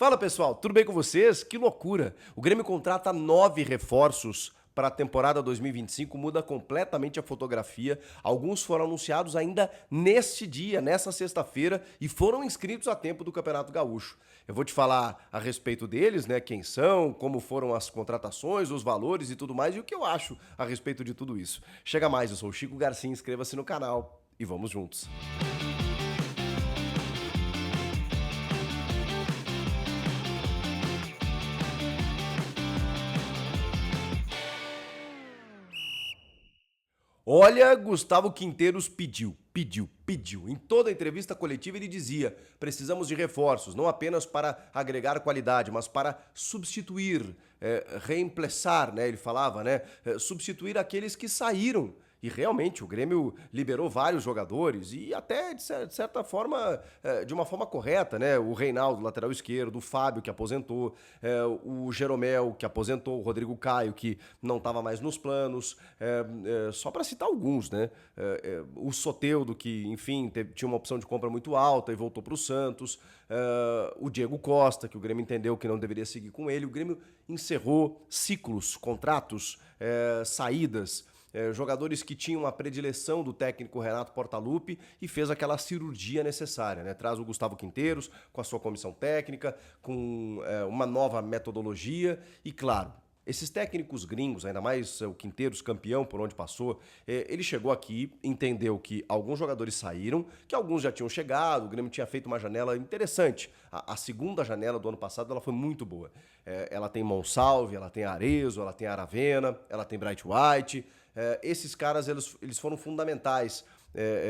Fala pessoal, tudo bem com vocês? Que loucura! O Grêmio contrata 9 reforços para a temporada 2025, muda completamente a fotografia. Alguns foram anunciados ainda neste dia, nessa sexta-feira, e foram inscritos a tempo do Campeonato Gaúcho. Eu vou te falar a respeito deles, né? Quem são, como foram as contratações, os valores e tudo mais, e o que eu acho a respeito de tudo isso. Chega mais, eu sou o Chico Garcia, inscreva-se no canal e vamos juntos. Olha, Gustavo Quinteiros pediu. Em toda a entrevista coletiva ele dizia: precisamos de reforços, não apenas para agregar qualidade, mas para substituir, reemplaçar, né? Ele falava, né? Substituir aqueles que saíram. E realmente o Grêmio liberou vários jogadores e até, de certa forma, de uma forma correta, né? O Reinaldo, lateral esquerdo, o Fábio, que aposentou, o Jeromel, que aposentou, o Rodrigo Caio, que não estava mais nos planos, só para citar alguns, né? O Soteldo, que, enfim, tinha uma opção de compra muito alta e voltou para o Santos, o Diego Costa, que o Grêmio entendeu que não deveria seguir com ele. O Grêmio encerrou ciclos, contratos, saídas, jogadores que tinham a predileção do técnico Renato Portaluppi e fez aquela cirurgia necessária, né? Traz o Gustavo Quinteiros com a sua comissão técnica, com uma nova metodologia e, claro, esses técnicos gringos, ainda mais o Quinteiros, campeão por onde passou, ele chegou aqui, entendeu que alguns jogadores saíram, que alguns já tinham chegado, o Grêmio tinha feito uma janela interessante. A segunda janela do ano passado ela foi muito boa. Ela tem Monsalve, ela tem Arezzo, ela tem Aravena, ela tem Bright White. Esses caras eles foram fundamentais.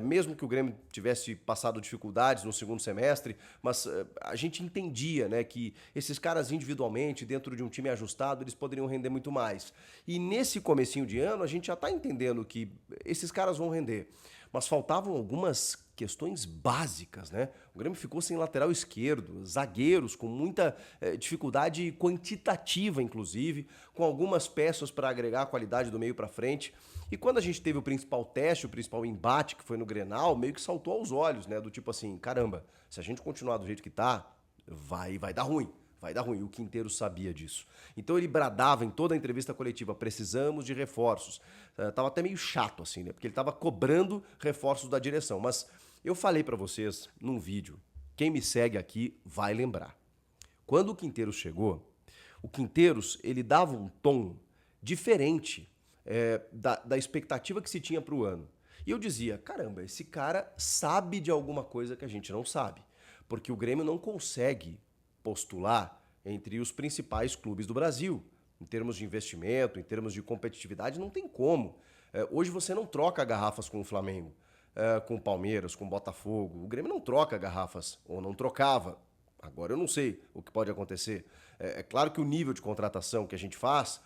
Mesmo que o Grêmio tivesse passado dificuldades no segundo semestre, mas a gente entendia, né, que esses caras individualmente, dentro de um time ajustado, eles poderiam render muito mais. E nesse comecinho de ano, a gente já está entendendo que esses caras vão render. Mas faltavam algumas questões básicas, né? O Grêmio ficou sem lateral esquerdo, zagueiros com muita dificuldade quantitativa, inclusive, com algumas peças para agregar a qualidade do meio para frente. E quando a gente teve o principal teste, o principal embate, que foi no Grenal, meio que saltou aos olhos, né? Do tipo assim, caramba, se a gente continuar do jeito que tá, vai dar ruim. Vai dar ruim. E o Quinteiro sabia disso. Então ele bradava em toda a entrevista coletiva: precisamos de reforços. Tava até meio chato, assim, né? Porque ele tava cobrando reforços da direção. Mas eu falei pra vocês num vídeo, quem me segue aqui vai lembrar. Quando o Quinteiros chegou, o Quinteiros, ele dava um tom diferente da expectativa que se tinha pro ano. E eu dizia, caramba, esse cara sabe de alguma coisa que a gente não sabe. Porque o Grêmio não consegue postular entre os principais clubes do Brasil. Em termos de investimento, em termos de competitividade, não tem como. Hoje você não troca garrafas com o Flamengo, com o Palmeiras, com o Botafogo. O Grêmio não troca garrafas, ou não trocava. Agora eu não sei o que pode acontecer. É claro que o nível de contratação que a gente faz,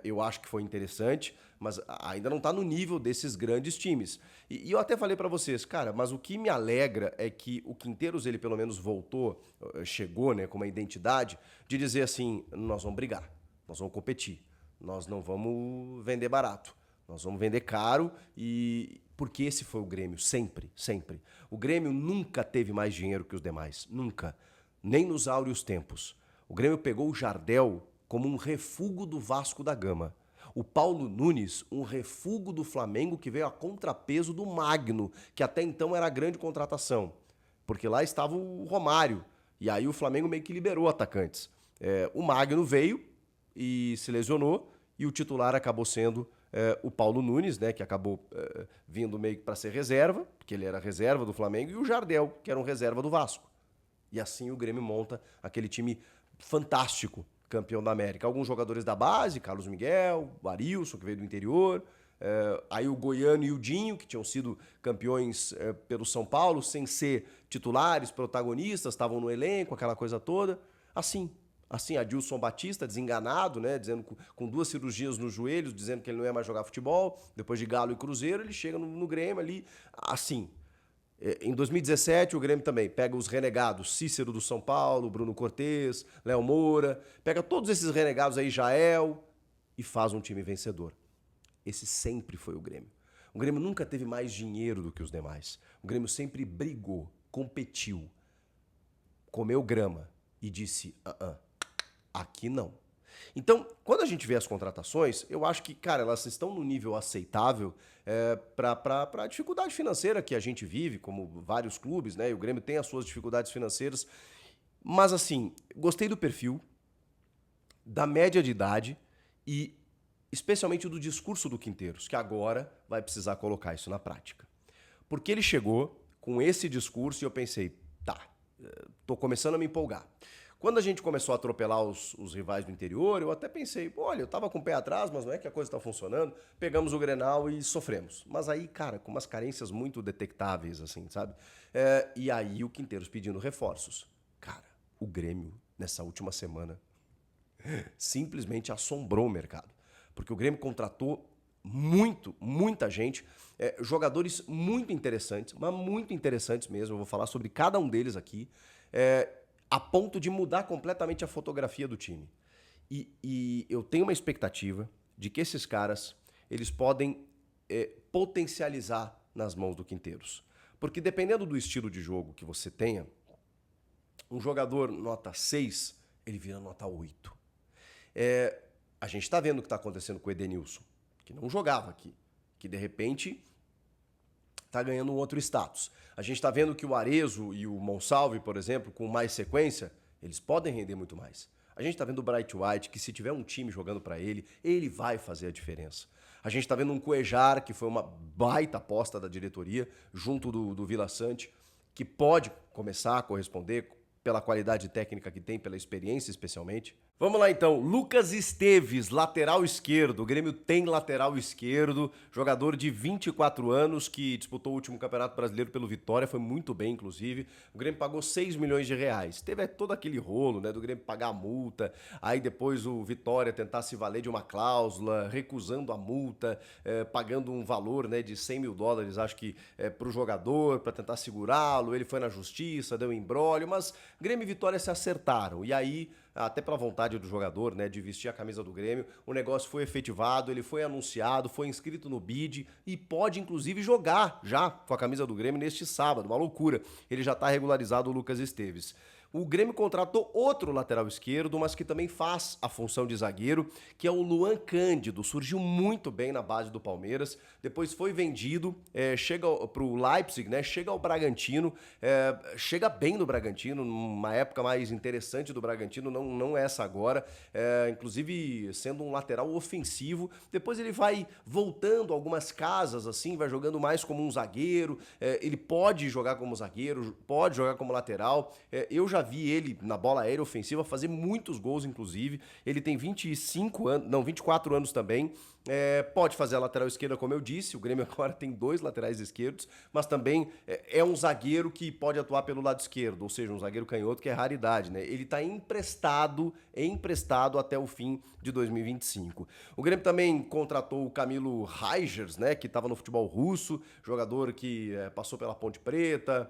eu acho que foi interessante, mas ainda não está no nível desses grandes times. E eu até falei para vocês, cara, mas o que me alegra é que o Quinteiros, ele pelo menos voltou, chegou, né, com uma identidade de dizer assim, nós vamos brigar, nós vamos competir, nós não vamos vender barato. Nós vamos vender caro e porque esse foi o Grêmio, sempre, sempre. O Grêmio nunca teve mais dinheiro que os demais, nunca. Nem nos áureos tempos. O Grêmio pegou o Jardel como um refúgio do Vasco da Gama. O Paulo Nunes, um refúgio do Flamengo que veio a contrapeso do Magno, que até então era a grande contratação. Porque lá estava o Romário. E aí o Flamengo meio que liberou atacantes. O Magno veio e se lesionou e o titular acabou sendo o Paulo Nunes, né, que acabou vindo meio que para ser reserva, porque ele era reserva do Flamengo, e o Jardel, que era um reserva do Vasco. E assim o Grêmio monta aquele time fantástico, campeão da América. Alguns jogadores da base, Carlos Miguel, o Arilson, que veio do interior, aí o Goiano e o Dinho, que tinham sido campeões pelo São Paulo, sem ser titulares, protagonistas, estavam no elenco, aquela coisa toda. Assim, Adilson Batista, desenganado, né, dizendo com 2 cirurgias nos joelhos, dizendo que ele não ia mais jogar futebol, depois de Galo e Cruzeiro, ele chega no Grêmio ali, assim. Em 2017, o Grêmio também pega os renegados, Cícero do São Paulo, Bruno Cortez, Léo Moura, pega todos esses renegados aí, Jael, e faz um time vencedor. Esse sempre foi o Grêmio. O Grêmio nunca teve mais dinheiro do que os demais. O Grêmio sempre brigou, competiu, comeu grama. e disse, aqui não. Então, quando a gente vê as contratações, eu acho que, cara, elas estão no nível aceitável para a dificuldade financeira que a gente vive, como vários clubes, né? E o Grêmio tem as suas dificuldades financeiras. Mas, assim, gostei do perfil, da média de idade e especialmente do discurso do Quinteiros, que agora vai precisar colocar isso na prática. Porque ele chegou com esse discurso e eu pensei, tá, tô começando a me empolgar. Quando a gente começou a atropelar os rivais do interior, eu até pensei, olha, eu tava com o pé atrás, mas não é que a coisa tá funcionando. Pegamos o Grenal e sofremos. Mas aí, cara, com umas carências muito detectáveis, assim, sabe? E aí o Quinteiros pedindo reforços. Cara, o Grêmio, nessa última semana, simplesmente assombrou o mercado. Porque o Grêmio contratou muita gente, jogadores muito interessantes, mas muito interessantes mesmo. Eu vou falar sobre cada um deles aqui. A ponto de mudar completamente a fotografia do time. E eu tenho uma expectativa de que esses caras eles podem potencializar nas mãos do Quinteiros. Porque dependendo do estilo de jogo que você tenha, um jogador nota 6, ele vira nota 8. A gente está vendo o que está acontecendo com o Edenilson, que não jogava aqui, que de repente está ganhando um outro status. A gente está vendo que o Arezzo e o Monsalve, por exemplo, com mais sequência, eles podem render muito mais. A gente está vendo o Bright White, que se tiver um time jogando para ele vai fazer a diferença. A gente está vendo um Cuejar, que foi uma baita aposta da diretoria, junto do Vila Sante, que pode começar a corresponder pela qualidade técnica que tem, pela experiência especialmente. Vamos lá então, Lucas Esteves, lateral esquerdo. O Grêmio tem lateral esquerdo, jogador de 24 anos que disputou o último Campeonato Brasileiro pelo Vitória, foi muito bem inclusive. O Grêmio pagou 6 milhões de reais. Teve todo aquele rolo, né, do Grêmio pagar a multa, aí depois o Vitória tentar se valer de uma cláusula, recusando a multa, pagando um valor, né, de 100 mil dólares, acho que para o jogador, para tentar segurá-lo. Ele foi na justiça, deu um imbróglio, mas Grêmio e Vitória se acertaram. E aí, até pela vontade do jogador, né, de vestir a camisa do Grêmio, o negócio foi efetivado, ele foi anunciado, foi inscrito no BID e pode inclusive jogar já com a camisa do Grêmio neste sábado, uma loucura. Ele já está regularizado, o Lucas Esteves. O Grêmio contratou outro lateral esquerdo, mas que também faz a função de zagueiro, que é o Luan Cândido. Surgiu muito bem na base do Palmeiras, depois foi vendido, chega para o Leipzig, né? Chega ao Bragantino, chega bem no Bragantino, numa época mais interessante do Bragantino, não essa agora, inclusive sendo um lateral ofensivo. Depois ele vai voltando algumas casas, assim, vai jogando mais como um zagueiro, ele pode jogar como zagueiro, pode jogar como lateral. Eu já vi ele na bola aérea ofensiva fazer muitos gols, inclusive. Ele tem 24 anos também. Pode fazer a lateral esquerda, como eu disse. O Grêmio agora tem 2 laterais esquerdos, mas também é um zagueiro que pode atuar pelo lado esquerdo, ou seja, um zagueiro canhoto, que é raridade, né? Ele está emprestado até o fim de 2025. O Grêmio também contratou o Camilo Reigers, né, que estava no futebol russo, jogador que passou pela Ponte Preta,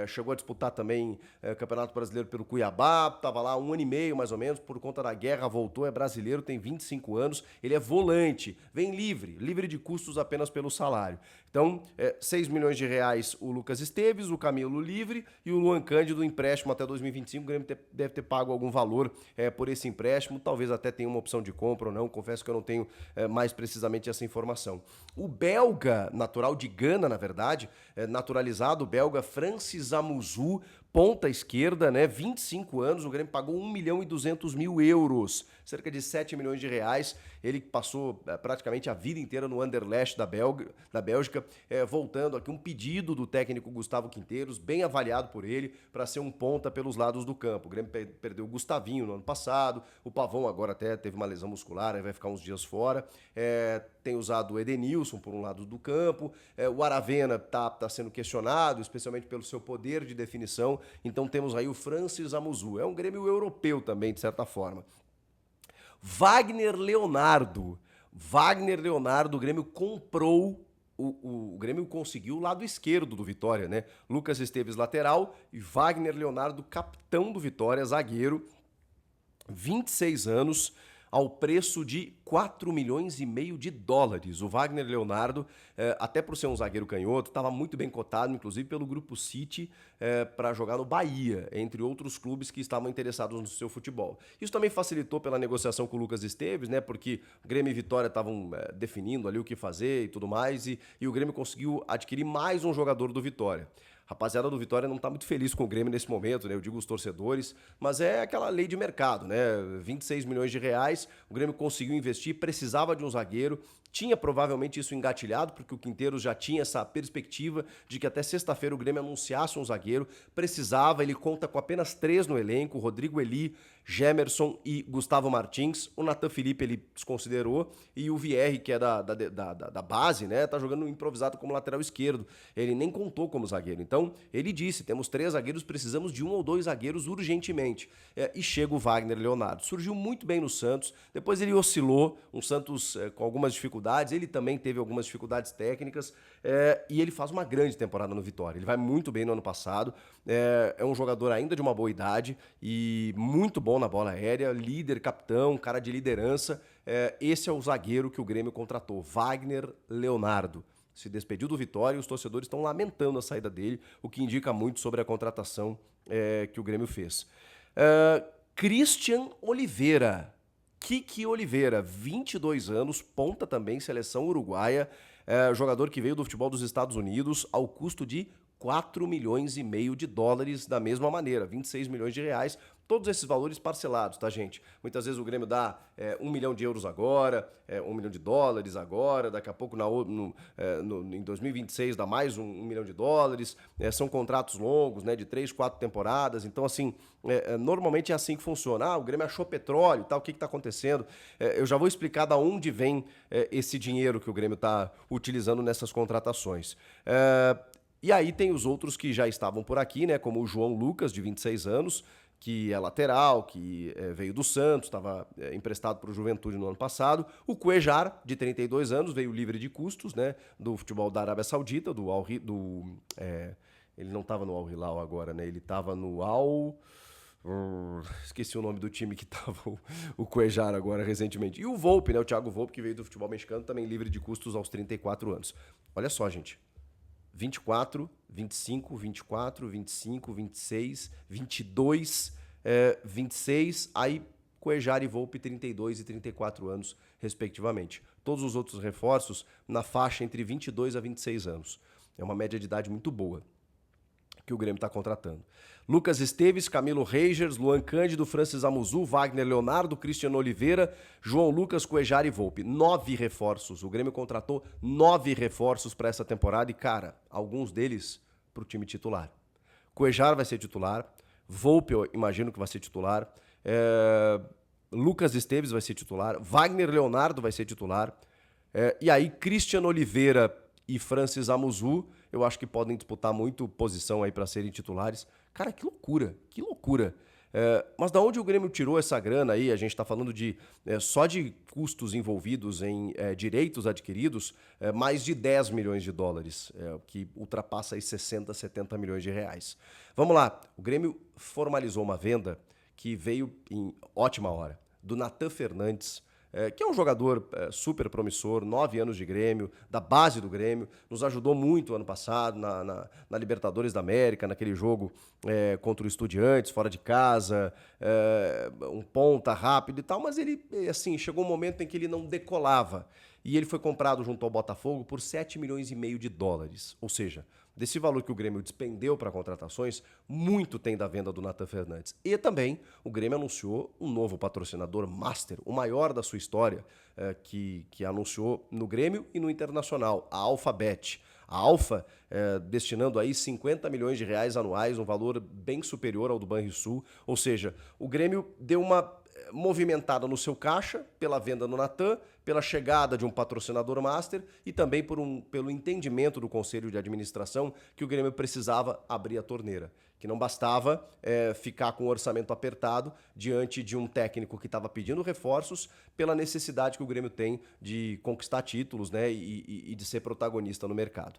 chegou a disputar também Campeonato Brasileiro pelo Cuiabá, estava lá 1 ano e meio mais ou menos, por conta da guerra voltou, é brasileiro, tem 25 anos, ele é volante, vem livre de custos apenas pelo salário. Então, 6 milhões de reais o Lucas Esteves, o Camilo livre e o Luan Cândido empréstimo até 2025. O Grêmio deve ter pago algum valor por esse empréstimo, talvez até tenha uma opção de compra ou não, confesso que eu não tenho mais precisamente essa informação. O belga, natural de Gana, na verdade, naturalizado belga, Francis Amuzu, ponta esquerda, né? 25 anos, o Grêmio pagou 1 milhão e 200 mil euros, cerca de 7 milhões de reais. Ele passou praticamente a vida inteira no Anderlecht da Bélgica, voltando aqui um pedido do técnico Gustavo Quinteiros, bem avaliado por ele, para ser um ponta pelos lados do campo. O Grêmio perdeu o Gustavinho no ano passado, o Pavão agora até teve uma lesão muscular, vai ficar uns dias fora. Tem usado o Edenilson por um lado do campo, o Aravena tá sendo questionado, especialmente pelo seu poder de definição. Então temos aí o Francis Amuzu. É um Grêmio europeu também, de certa forma. Wagner Leonardo, o Grêmio comprou, o Grêmio conseguiu o lado esquerdo do Vitória, né? Lucas Esteves, lateral, e Wagner Leonardo, capitão do Vitória, zagueiro, 26 anos, ao preço de 4 milhões e meio de dólares. O Wagner Leonardo, até por ser um zagueiro canhoto, estava muito bem cotado, inclusive pelo Grupo City, para jogar no Bahia, entre outros clubes que estavam interessados no seu futebol. Isso também facilitou pela negociação com o Lucas Esteves, né? Porque Grêmio e Vitória estavam definindo ali o que fazer e tudo mais, e o Grêmio conseguiu adquirir mais um jogador do Vitória. Rapaziada do Vitória não está muito feliz com o Grêmio nesse momento, né? Eu digo os torcedores, mas é aquela lei de mercado, né? 26 milhões de reais, o Grêmio conseguiu investir, precisava de um zagueiro, tinha provavelmente isso engatilhado, porque o Quinteiros já tinha essa perspectiva de que até sexta-feira o Grêmio anunciasse um zagueiro, precisava, ele conta com apenas 3 no elenco, Rodrigo Eli, Gemerson e Gustavo Martins. O Natan Felipe ele desconsiderou, e o Vierre, que é da base, né, tá jogando improvisado como lateral esquerdo, ele nem contou como zagueiro. Então ele disse, temos 3 zagueiros, precisamos de 1 ou 2 zagueiros urgentemente, e chega o Wagner Leonardo. Surgiu muito bem no Santos, depois ele oscilou, um Santos com algumas dificuldades, ele também teve algumas dificuldades técnicas, e ele faz uma grande temporada no Vitória. Ele vai muito bem no ano passado, é um jogador ainda de uma boa idade e muito bom na bola aérea, líder, capitão, cara de liderança. Esse é o zagueiro que o Grêmio contratou, Wagner Leonardo. Se despediu do Vitória e os torcedores estão lamentando a saída dele, o que indica muito sobre a contratação que o Grêmio fez. Christian Oliveira. Kiki Oliveira, 22 anos, ponta também, seleção uruguaia, jogador que veio do futebol dos Estados Unidos ao custo de 4 milhões e meio de dólares da mesma maneira, 26 milhões de reais, todos esses valores parcelados, tá, gente? Muitas vezes o Grêmio dá 1 milhão de euros agora, 1 milhão de dólares agora, daqui a pouco em 2026 dá mais 1 milhão de dólares, são contratos longos, né, de 3, 4 temporadas, então assim, normalmente é assim que funciona. O Grêmio achou petróleo e tal, o que está acontecendo? Eu já vou explicar de onde vem esse dinheiro que o Grêmio está utilizando nessas contratações. E aí tem os outros que já estavam por aqui, né, como o João Lucas, de 26 anos, que é lateral, que veio do Santos, estava emprestado para o Juventude no ano passado. O Cuejar, de 32 anos, veio livre de custos, né, do futebol da Arábia Saudita, ele não estava no Al Hilal agora, né, ele estava no esqueci o nome do time que estava o Cuejar agora recentemente. E o Volpe, né, o Thiago Volpe, que veio do futebol mexicano, também livre de custos aos 34 anos. Olha só, gente. 24, 25, 24, 25, 26, 22, 26, aí Cuejar e Volpe 32 e 34 anos, respectivamente. Todos os outros reforços na faixa entre 22 a 26 anos. É uma média de idade muito boa que o Grêmio está contratando. Lucas Esteves, Camilo Reigers, Luan Cândido, Francis Amuzu, Wagner Leonardo, Cristiano Oliveira, João Lucas, Cuejar e Volpe. 9 reforços. O Grêmio contratou 9 reforços para essa temporada e, cara, alguns deles para o time titular. Cuejar vai ser titular, Volpe eu imagino que vai ser titular, Lucas Esteves vai ser titular, Wagner Leonardo vai ser titular, e aí Cristiano Oliveira e Francis Amuzu, eu acho que podem disputar muito posição aí para serem titulares. Cara, que loucura, que loucura. Mas da onde o Grêmio tirou essa grana aí? A gente está falando de só de custos envolvidos em direitos adquiridos, mais de 10 milhões de dólares, o que ultrapassa aí 60, 70 milhões de reais. Vamos lá, o Grêmio formalizou uma venda que veio em ótima hora, do Natan Fernandes, que é um jogador super promissor, 9 anos de Grêmio, da base do Grêmio, nos ajudou muito ano passado na Libertadores da América, naquele jogo contra o Estudiantes, fora de casa, um ponta rápido e tal, mas ele, assim, chegou um momento em que ele não decolava, e ele foi comprado junto ao Botafogo por 7 milhões e meio de dólares, ou seja, desse valor que o Grêmio despendeu para contratações, muito tem da venda do Natan Fernandes. E também o Grêmio anunciou um novo patrocinador master, o maior da sua história, que anunciou no Grêmio e no Internacional, a Alphabet. A Alfa, destinando aí 50 milhões de reais anuais, um valor bem superior ao do Banrisul. Ou seja, o Grêmio deu uma movimentada no seu caixa pela venda no Natan, pela chegada de um patrocinador master e também pelo entendimento do Conselho de Administração que o Grêmio precisava abrir a torneira, que não bastava ficar com o orçamento apertado diante de um técnico que estava pedindo reforços pela necessidade que o Grêmio tem de conquistar títulos, né, e de ser protagonista no mercado.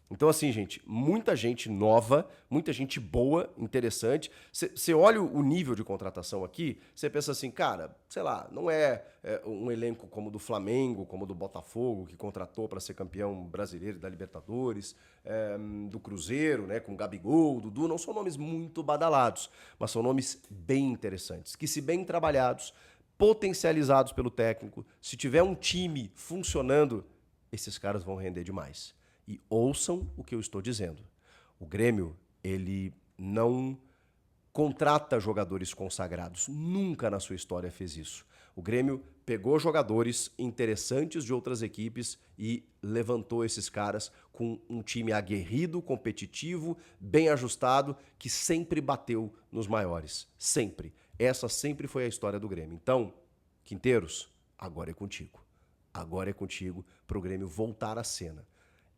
Então, assim, gente, muita gente nova, muita gente boa, interessante. Você olha o nível de contratação aqui, você pensa assim, cara, sei lá, não é um elenco como o do Flamengo, como o do Botafogo, que contratou para ser campeão brasileiro da Libertadores, do Cruzeiro, né, com o Gabigol, o Dudu, não são nomes muito badalados, mas são nomes bem interessantes, que se bem trabalhados, potencializados pelo técnico, se tiver um time funcionando, esses caras vão render demais. E ouçam o que eu estou dizendo. O Grêmio, ele não contrata jogadores consagrados. Nunca na sua história fez isso. O Grêmio pegou jogadores interessantes de outras equipes e levantou esses caras com um time aguerrido, competitivo, bem ajustado, que sempre bateu nos maiores. Sempre. Essa sempre foi a história do Grêmio. Então, Quinteiros, agora é contigo. Agora é contigo para o Grêmio voltar à cena.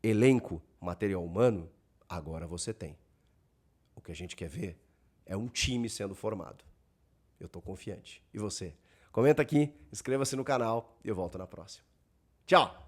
Elenco, material humano, agora você tem. O que a gente quer ver é um time sendo formado. Eu tô confiante. E você? Comenta aqui, inscreva-se no canal e eu volto na próxima. Tchau!